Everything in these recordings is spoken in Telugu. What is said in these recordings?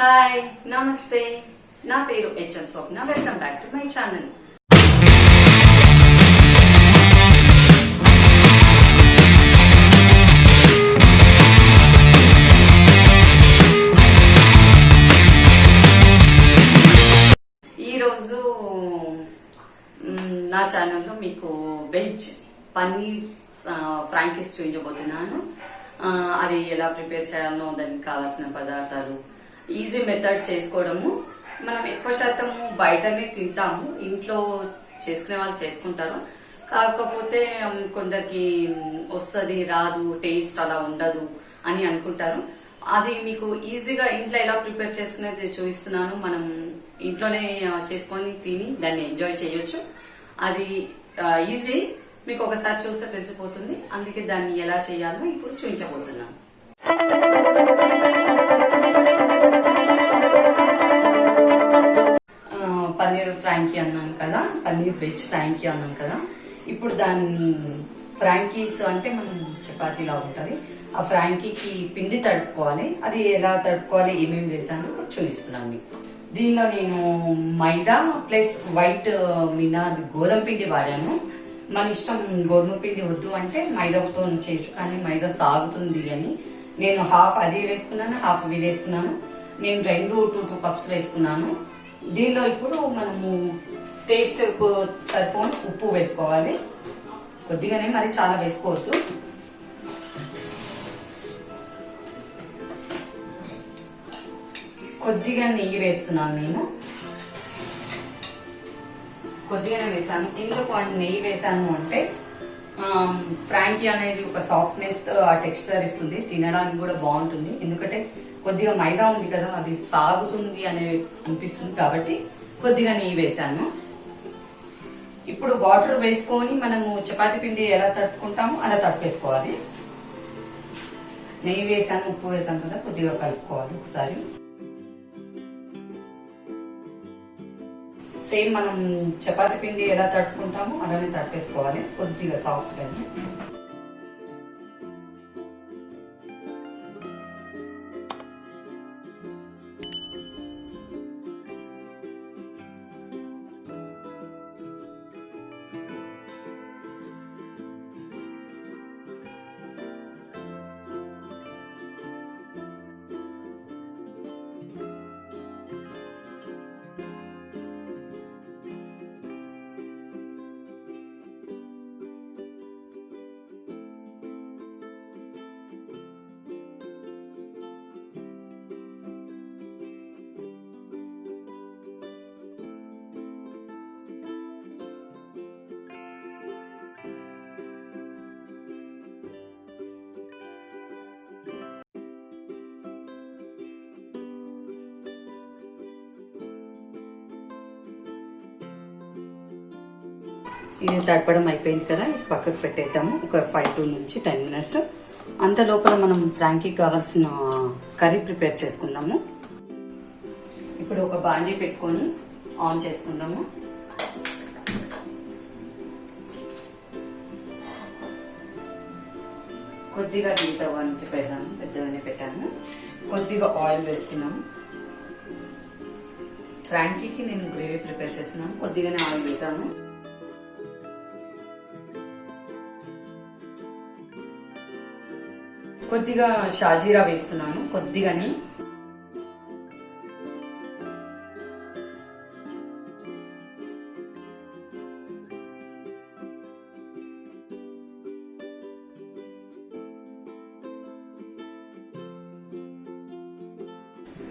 హాయ్ నమస్తే నా పేరు HM Swapna welcome back to my channel. ఈరోజు నా ఛానల్లో మీకు వెజ్ పన్నీర్ ఫ్రాంకీస్ చూపించబోతున్నాను. అది ఎలా ప్రిపేర్ చేయాలో దానికి కావాల్సిన పదార్థాలు, ఈజీ మెథడ్ చేసుకోవడము. మనం ఎక్కువ శాతము బయటనే తింటాము, ఇంట్లో చేసుకునే వాళ్ళు చేసుకుంటారు. కాకపోతే కొందరికి వస్తుంది రాదు, టేస్ట్ అలా ఉండదు అని అనుకుంటారు. అది మీకు ఈజీగా ఇంట్లో ఎలా ప్రిపేర్ చేసుకునేది చూపిస్తున్నాను. మనం ఇంట్లోనే చేసుకొని తిని దాన్ని ఎంజాయ్ చేయొచ్చు. అది ఈజీ, మీకు ఒకసారి చూస్తే తెలిసిపోతుంది. అందుకే దాన్ని ఎలా చేయాలో ఇప్పుడు చూపించబోతున్నాను. పన్నీర్ ఫ్రాంకీ అన్నాను కదా, పన్నీర్ వెజ్ ఫ్రాంకీ అన్నాను కదా. ఇప్పుడు దాన్ని ఫ్రాంకీస్ అంటే మనం చపాతీలా ఉంటది. ఆ ఫ్రాంకీకి పిండి తడుపుకోవాలి. అది ఎలా తడుపుకోవాలి, ఏమేమి వేసాను చూపిస్తున్నాను మీకు. దీనిలో నేను మైదా ప్లస్ వైట్ మీద గోధుమ పిండి వాడాను. మన ఇష్టం, గోధుమ పిండి వద్దు అంటే మైదాతో చేయొచ్చు, కానీ మైదా సాగుతుంది అని నేను హాఫ్ అది వేసుకున్నాను, హాఫ్ ఇది వేసుకున్నాను. నేను 2 కప్స్ వేసుకున్నాను. దీనిలో ఇప్పుడు మనము టేస్ట్ సరిపోని ఉప్పు వేసుకోవాలి. కొద్దిగానే, మరి చాలా వేసుకోవద్దు. కొద్దిగా నెయ్యి వేస్తున్నాను. నేను కొద్దిగానే వేసాను. ఎందుకు నెయ్యి వేసాను అంటే ఫ్రాంకీ అనేది ఒక సాఫ్ట్నెస్, ఆ టెక్స్చర్ ఇస్తుంది, తినడానికి కూడా బాగుంటుంది. ఎందుకంటే కొద్దిగా మైదా ఉంది కదా, అది సాగుతుంది అనే అనిపిస్తుంది కాబట్టి కొద్దిగా నెయ్యి వేసాను. ఇప్పుడు వాటర్ వేసుకొని మనము చపాతీ పిండి ఎలా తట్టుకుంటామో అలా తట్టుకేసుకోవాలి. నెయ్యి వేసాను, ఉప్పు వేసాను కదా, కొద్దిగా కలుపుకోవాలి ఒకసారి. సేమ్ మనం చపాతీ పిండి ఎలా తట్టుకుంటామో అలానే తట్టుకేసుకోవాలి, కొద్దిగా సాఫ్ట్గా. ఇది తడపడం అయిపోయింది కదా, పక్కకు పెట్టేద్దాము. ఒక 5 నుంచి 10 మినిట్స్. అంత లోపల మనం ఫ్రాంకీకి కావాల్సిన కర్రీ ప్రిపేర్ చేసుకుందాము. ఇప్పుడు ఒక బాండీ పెట్టుకొని ఆన్ చేసుకుందాము. కొద్దిగా హీట్ అవ్వడానికి పెద్దగానే పెట్టాను. కొద్దిగా ఆయిల్ వేసుకున్నాము. ఫ్రాంకీకి నేను గ్రేవీ ప్రిపేర్ చేస్తున్నాను, కొద్దిగానే ఆయిల్ వేసాను. కొద్దిగా షాజీరా వేస్తున్నాను, కొద్దిగాని.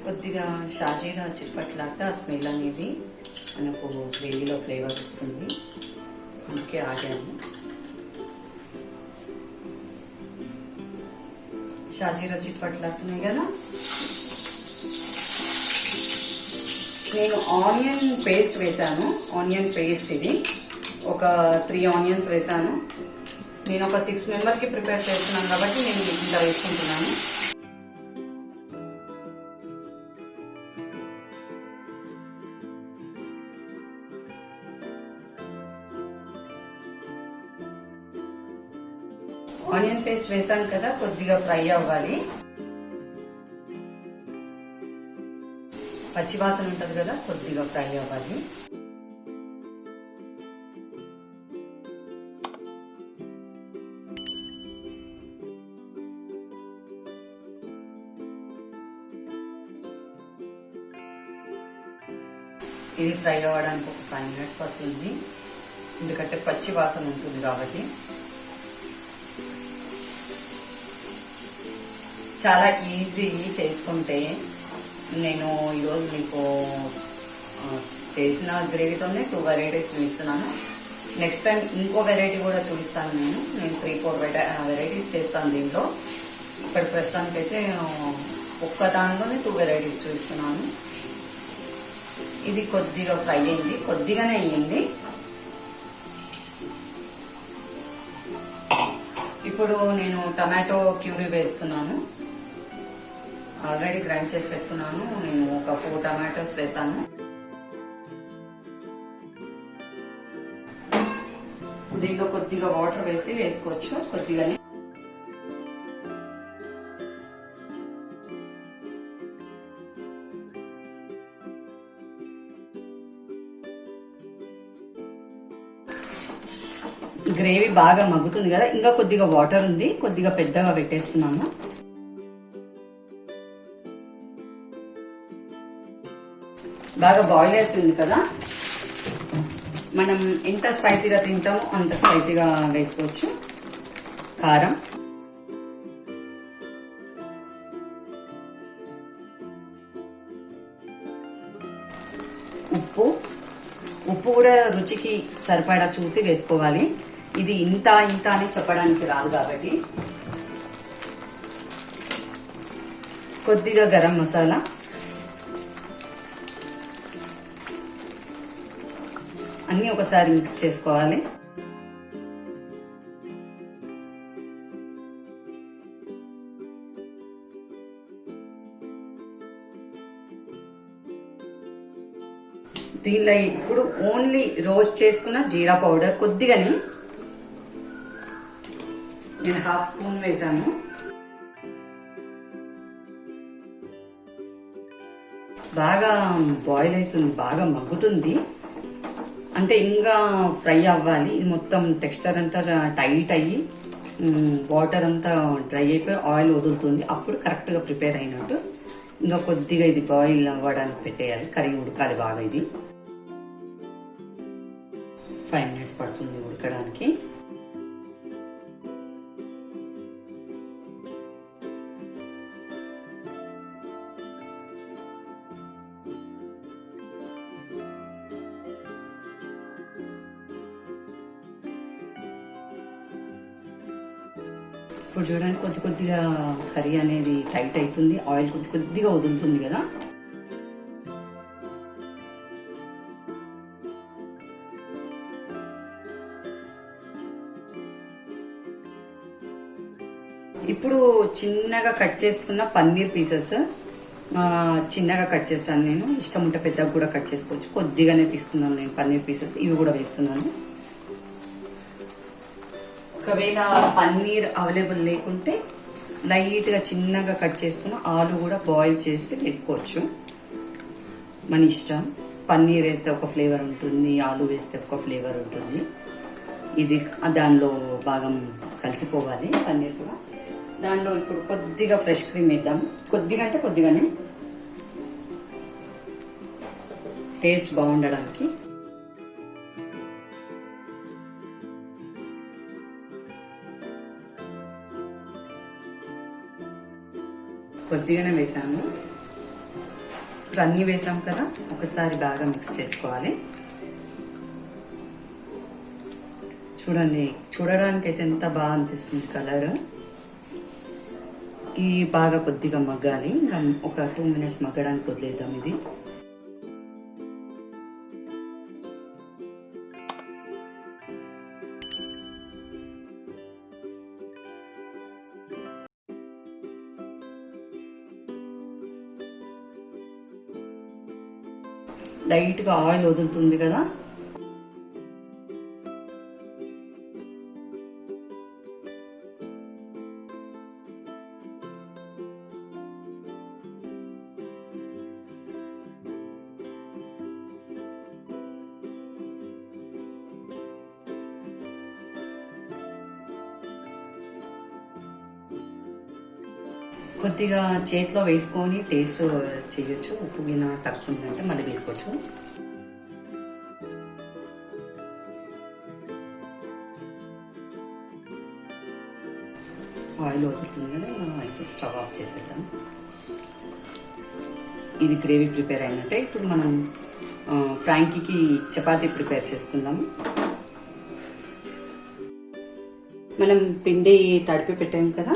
కొద్దిగా షాజీరా చిట్పట్లాడితే ఆ స్మెల్ అనేది మనకు గ్రేవీలో ఫ్లేవర్ వస్తుంది, అందుకే ఆగాను. షాజీరా చిట్పట్లాడుతున్నాయి కదా. నేను ఆనియన్ పేస్ట్ వేసాను. ఆనియన్ పేస్ట్ ఇది ఒక 3 ఆనియన్స్ వేసాను. నేను ఒక 6 మెంబర్కి ప్రిపేర్ చేస్తున్నాను కాబట్టి నేను ఇలా వేసుకుంటున్నాను. ఆనియన్ పేస్ట్ వేసాను కదా, కొద్దిగా ఫ్రై అవ్వాలి. పచ్చివాసన ఉంటుంది కదా, కొద్దిగా ఫ్రై అవ్వాలి. ఇది ఫ్రై అవ్వడానికి ఒక 5 minutes పడుతుంది, ఎందుకంటే పచ్చి వాసన ఉంటుంది కాబట్టి. చాలా ఈజీ చేసుకుంటే. నేను ఈరోజు మీకు చేసిన గ్రేవీతోనే 2 varieties చూపిస్తున్నాను. నెక్స్ట్ టైం ఇంకో వెరైటీ కూడా చూపిస్తాను. నేను 3-4 varieties చేస్తాను దీంట్లో. ఇక్కడ ప్రస్తుతానికైతే ఒక్క దానిలోనే 2 varieties చూపిస్తున్నాను. ఇది కొద్దిగా ఫ్రై అయింది, కొద్దిగానే అయ్యింది. ఇప్పుడు నేను టమాటో ప్యూరీ వేస్తున్నాను. ఆల్రెడీ గ్రైండ్ చేసి పెట్టుకున్నాను. నేను ఒక 4 టమాటోస్ వేసాను. దీంట్లో కొద్దిగా వాటర్ వేసి వేసుకోవచ్చు, కొద్దిగానే. గ్రేవీ బాగా మగ్గుతుంది కదా, ఇంకా కొద్దిగా వాటర్ ఉంది, కొద్దిగా పెద్దగా పెట్టేస్తున్నాను. బాగా బాయిల్ అవుతుంది కదా, మనం ఎంత స్పైసీగా తింటామో అంత స్పైసీగా వేసుకోవచ్చు. కారం, ఉప్పు కూడా రుచికి సరిపడా చూసి వేసుకోవాలి. ఇది ఇంత అని చెప్పడానికి రాదు కాబట్టి. కొద్దిగా గరం మసాలా, అన్ని ఒకసారి మిక్స్ చేసుకోవాలి. దీనిలో ఇప్పుడు ఓన్లీ రోస్ట్ చేసుకున్న జీరా పౌడర్ కొద్దిగానే, నేను 1/2 స్పూన్ వేసాను. బాగా బాయిల్ అవుతుంది, బాగా మగ్గుతుంది. అంటే ఇంకా ఫ్రై అవ్వాలి. ఇది మొత్తం టెక్స్చర్ అంతా టైట్ అయ్యి వాటర్ అంతా డ్రై అయిపోయి ఆయిల్ వదులుతుంది. అప్పుడు కరెక్ట్ గా ప్రిపేర్ అయినట్టు. ఇంకా కొద్దిగా ఇది బాయిల్ అవ్వడానికి పెట్టేయాలి. కర్రీ ఉడకాలి బాగా. ఇది 5 minutes పడుతుంది ఉడకడానికి. ఇప్పుడు చూడండి, కొద్దిగా కర్రీ అనేది టైట్ అవుతుంది, ఆయిల్ కొద్దిగా వదులుతుంది కదా. ఇప్పుడు చిన్నగా కట్ చేసుకున్న పన్నీర్ పీసెస్ చిన్నగా కట్ చేస్తాను నేను. ఇష్టం ఉంటే పెద్దగా కూడా కట్ చేసుకోవచ్చు. కొద్దిగానే తీసుకున్నాను నేను పన్నీర్ పీసెస్. ఇవి కూడా వేస్తున్నాను. ఒకవేళ పన్నీర్ అవైలబుల్ లేకుంటే లైట్ గా చిన్నగా కట్ చేసుకున్న ఆలు కూడా బాయిల్ చేసి వేసుకోవచ్చు, మన ఇష్టం. పన్నీర్ వేస్తే ఒక ఫ్లేవర్ ఉంటుంది, ఆలు వేస్తే ఒక ఫ్లేవర్ ఉంటుంది. ఇది దానిలో బాగా కలిసిపోవాలి పన్నీర్ కూడా. దానిలో ఇప్పుడు కొద్దిగా ఫ్రెష్ క్రీమ్ వేద్దాం. కొద్దిగా అంటే కొద్దిగానే, టేస్ట్ బాగుండడానికి. కొద్దిగానే వేసాను. ఇప్పుడు అన్నీ వేసాం కదా, ఒకసారి బాగా మిక్స్ చేసుకోవాలి. చూడండి, చూడడానికి అయితే ఎంత బాగా అనిపిస్తుంది కలర్. ఈ బాగా కొద్దిగా మగ్గాలి. ఒక 2 minutes మగ్గడానికి వదిలేద్దాం. ఇది లైట్ గా ఆయిల్ వదులుతుంది కదా. కొద్దిగా చేతిలో వేసుకొని టేస్ట్ చేయొచ్చు. ఉప్పు గిన తక్కువ ఉందంటే మళ్ళీ వేసుకోవచ్చు. ఆయిల్ వదులుతుంది కదా, మనం అయితే స్టవ్ ఆఫ్ చేసేద్దాం. ఇది గ్రేవీ ప్రిపేర్ అయినట్టే. ఇప్పుడు మనం ఫ్రాంకీకి చపాతీ ప్రిపేర్ చేసుకుందాము. మనం పిండి తడిపి పెట్టాం కదా,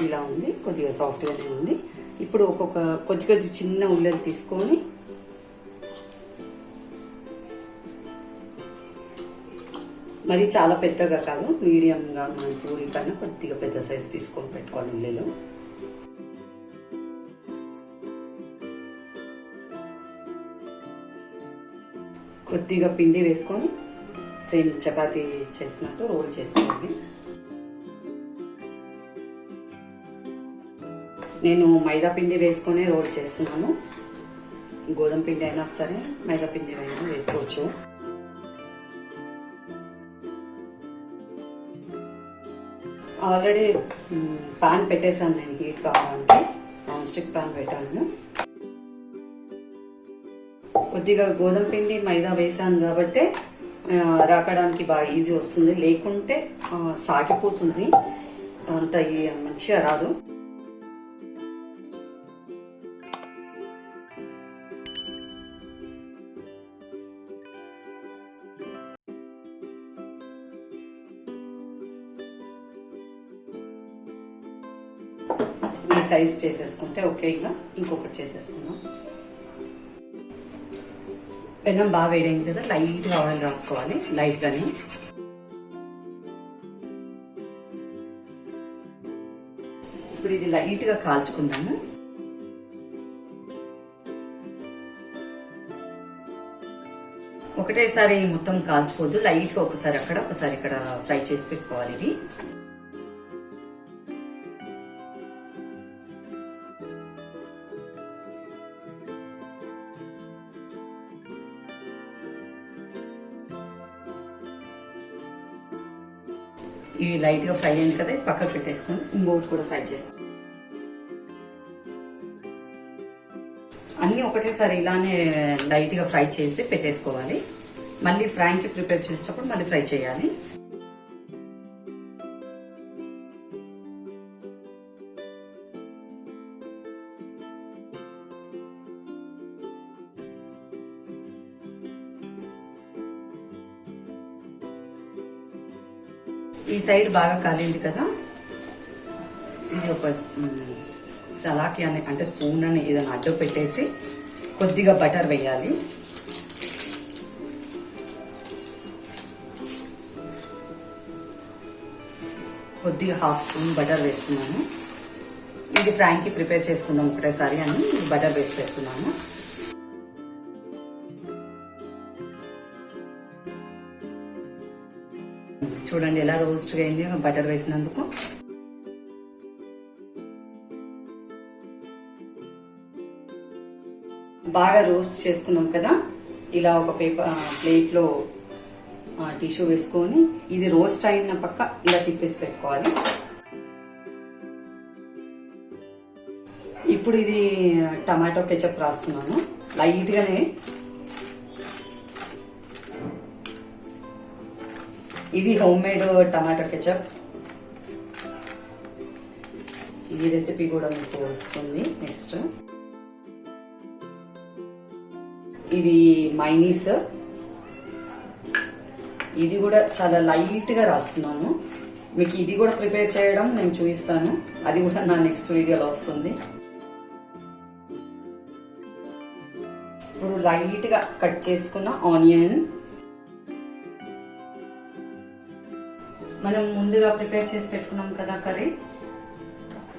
ఇలా ఉంది, కొద్దిగా సాఫ్ట్గానే ఉంది. ఇప్పుడు కొద్ది కొద్ది చిన్న ఉల్లలు తీసుకొని మరి చాలా పెద్దగా కాదు, మీడియంగా మన పూరి పైన కొద్దిగా పెద్ద సైజ్ తీసుకొని పెట్టుకోవాలి ఉల్లిలో. కొద్దిగా పిండి వేసుకొని సేమ్ చపాతీ చేసినట్టు రోల్ చేసుకోండి. నేను మైదా పిండి వేసుకొని రోల్ చేస్తున్నాను. గోధుమ పిండి అయినా సరే, మైదా పిండి అయినా వేసుకోవచ్చు. ఆల్రెడీ పాన్ పెట్టేశాను నేను హీట్ కావడానికి. నాన్ స్టిక్ పాన్ పెట్టాను. కొద్దిగా గోధుమ పిండి మైదా వేసాను కాబట్టి రాకడానికి బాగా ఈజీ వస్తుంది, లేకుంటే సాగిపోతుంది, అంత మంచిగా రాదు. ఈ సైజ్ చేసేసుకుంటే ఓకే. ఇలా ఇంకొకటి చేసేసుకున్నాం. పెన్నం బాగా వేడైంది కదా, లైట్గా ఆయిల్ రాసుకోవాలి, లైట్గానే. ఇప్పుడు ఇది లైట్గా కాల్చుకుందాము. ఒకటేసారి మొత్తం కాల్చుకోవద్దు, లైట్గా ఒకసారి అక్కడ ఒకసారి ఇక్కడ ఫ్రై చేసి పెట్టుకోవాలి ఇవి. ఇవి లైట్ గా ఫ్రై అయింది కదా, పక్కకు పెట్టేసుకొని ఇంకోటి కూడా ఫ్రై చేసుకో. అన్ని ఒకటేసారి ఇలానే లైట్ గా ఫ్రై చేసి పెట్టేసుకోవాలి. మళ్ళీ ఫ్రాంకీ ప్రిపేర్ చేసేటప్పుడు మళ్ళీ ఫ్రై చేయాలి. ఈ సైడ్ బాగా కాలింది కదా, ఇది ఒక సలాకి అంటే స్పూన్ అని ఏదైనా అడ్డు పెట్టేసి కొద్దిగా బటర్ వేయాలి. కొద్దిగా హాఫ్ స్పూన్ బటర్ వేస్తున్నాను. ఇది ఫ్రాంకీ ప్రిపేర్ చేసుకుందాం ఒకటేసారి అని బటర్ వేసి పెడుతున్నాను. చూడండి ఎలా రోస్ట్గా అయింది బటర్ వేసినందుకు. బాగా రోస్ట్ చేసుకున్నాం కదా, ఇలా ఒక ప్లేట్లో టిష్యూ వేసుకొని ఇది రోస్ట్ అయిన పక్క ఇలా తిప్పేసి పెట్టుకోవాలి. ఇప్పుడు ఇది టమాటో కెచప్ రాస్తున్నాను లైట్ గానే. ఇది హోమ్ మేడ్ టమాటో కెచప్. ఈ రెసిపీ కూడా మీకు వస్తుంది నెక్స్ట్. ఇది మైనీస్, ఇది కూడా చాలా లైట్ గా రాస్తున్నాను. మీకు ఇది కూడా ప్రిపేర్ చేయడం నేను చూపిస్తాను, అది కూడా నా నెక్స్ట్ వీడియోలో వస్తుంది. ఇప్పుడు లైట్ గా కట్ చేసుకున్న ఆనియన్ మనం ముందుగా ప్రిపేర్ చేసి పెట్టుకున్నాం కదా కర్రీ,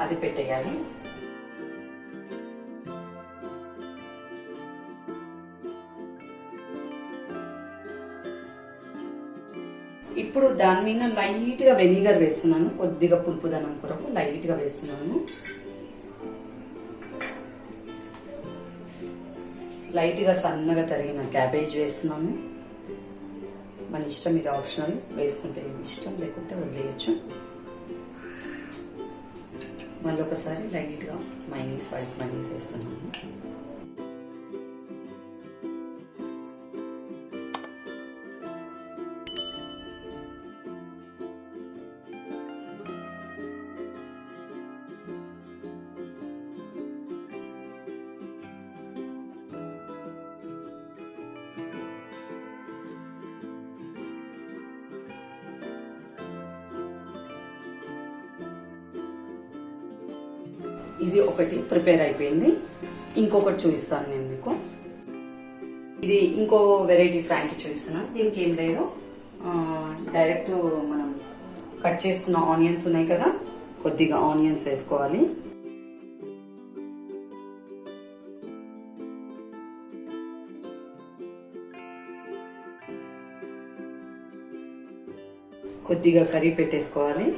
అది పెట్టేయాలి. ఇప్పుడు దాని మీద లైట్ గా వెనిగర్ వేస్తున్నాను, కొద్దిగా పులుపుదనం కొరకు లైట్ గా వేస్తున్నాను. లైట్ గా సన్నగా తరిగిన క్యాబేజ్ వేస్తున్నాను. మన ఇష్టం, ఇది ఆప్షనల్, వేసుకుంటే ఇష్టం లేకుంటే వదిలేయచ్చు. మళ్ళీ ఒకసారి లైట్గా వైట్ మైనీస్ వేస్తున్నాను. ఇది ఒకటి ప్రిపేర్ అయిపోయింది. ఇంకొకటి చూపిస్తాను నేను మీకు. ఇది ఇంకో వెరైటీ ఫ్రాంకీ చూపిస్తున్నాను. దీనికి ఏం లేదు, డైరెక్ట్ మనం కట్ చేసుకున్న ఆనియన్స్ ఉన్నాయి కదా, కొద్దిగా ఆనియన్స్ వేసుకోవాలి. కొద్దిగా కర్రీ పెట్టేసుకోవాలి.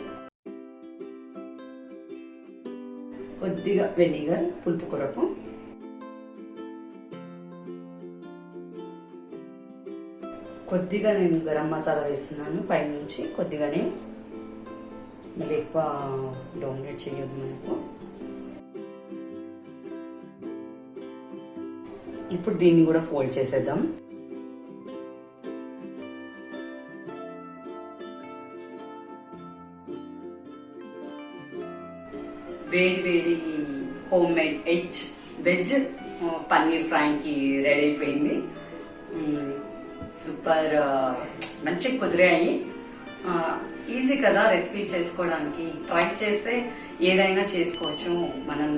కొద్దిగా వెనిగర్ పులుపు కొరకు, కొద్దిగా నేను గరం మసాలా వేస్తున్నాను పైనుంచి కొద్దిగానే, మళ్ళీ ఎక్కువ డామినేట్ చేయొద్దు మనకు. ఇప్పుడు దీన్ని కూడా ఫోల్డ్ చేసేద్దాం. వేడి వేడి home made veg paneer Frankie ready అయిపోయింది. సూపర్, మంచి కుదిరాయి. ఈజీ కదా రెసిపీ చేసుకోవడానికి. ట్రై చేస్తే ఏదైనా చేసుకోవచ్చు. మనం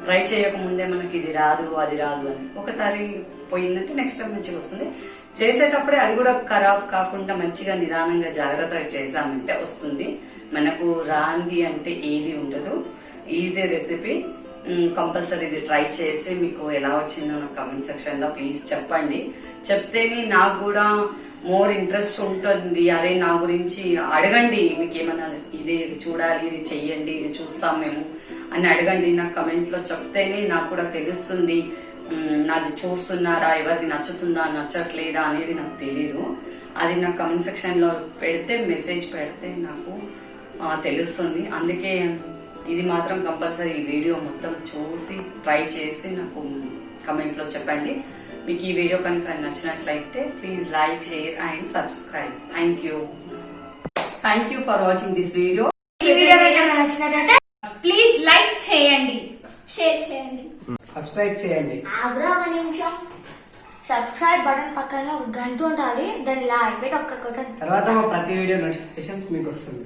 ట్రై చేయకముందే మనకి ఇది రాదు అది రాదు అని ఒకసారి పోయిందంటే నెక్స్ట్ టైం మంచిగా వస్తుంది. చేసేటప్పుడే అది కూడా ఖరాబ్ కాకుండా మంచిగా నిదానంగా జాగ్రత్తగా చేసామంటే వస్తుంది. మనకు రాంది అంటే ఏది ఉండదు. Easy recipe. కంపల్సరీ ఇది ట్రై చేసి మీకు ఎలా వచ్చిందో నాకు కమెంట్ సెక్షన్ లో ప్లీజ్ చెప్పండి. చెప్తేనే నాకు కూడా మోర్ ఇంట్రెస్ట్ ఉంటుంది. అరే నా గురించి అడగండి, మీకు ఏమన్నా ఇది చూడాలి, ఇది చెయ్యండి, ఇది చూస్తాం మేము అని అడగండి. నాకు కమెంట్ లో చెప్తేనే నాకు కూడా తెలుస్తుంది నాది చూస్తున్నారా, ఎవరికి నచ్చుతుందా నచ్చట్లేదా అనేది నాకు తెలియదు. అది నాకు కమెంట్ సెక్షన్ లో పెడితే, మెసేజ్ పెడితే నాకు తెలుస్తుంది. అందుకే ఇది మాత్రం కంపల్సరీ ఈ వీడియో మొత్తం చూసి ట్రై చేసి నాకు కమెంట్ లో చెప్పండి. మీకు ఈ వీడియో కనుక నచ్చినట్లయితే please like, share and subscribe. Thank you for watching this video. ఈ వీడియో మీకు నచ్చినట్లయితే ప్లీజ్ లైక్ చేయండి, షేర్ చేయండి, సబ్స్క్రైబ్ చేయండి. ఆగ్రా ఒక నిమిషం. సబ్స్క్రైబ్ బటన్ పక్కన ఒక గంట ఉండాలి, దాన్ని ఇలా అయిపోయి ఒక్క కొట్టండి. తర్వాత మా ప్రతి వీడియో నోటిఫికేషన్ మీకు వస్తుంది.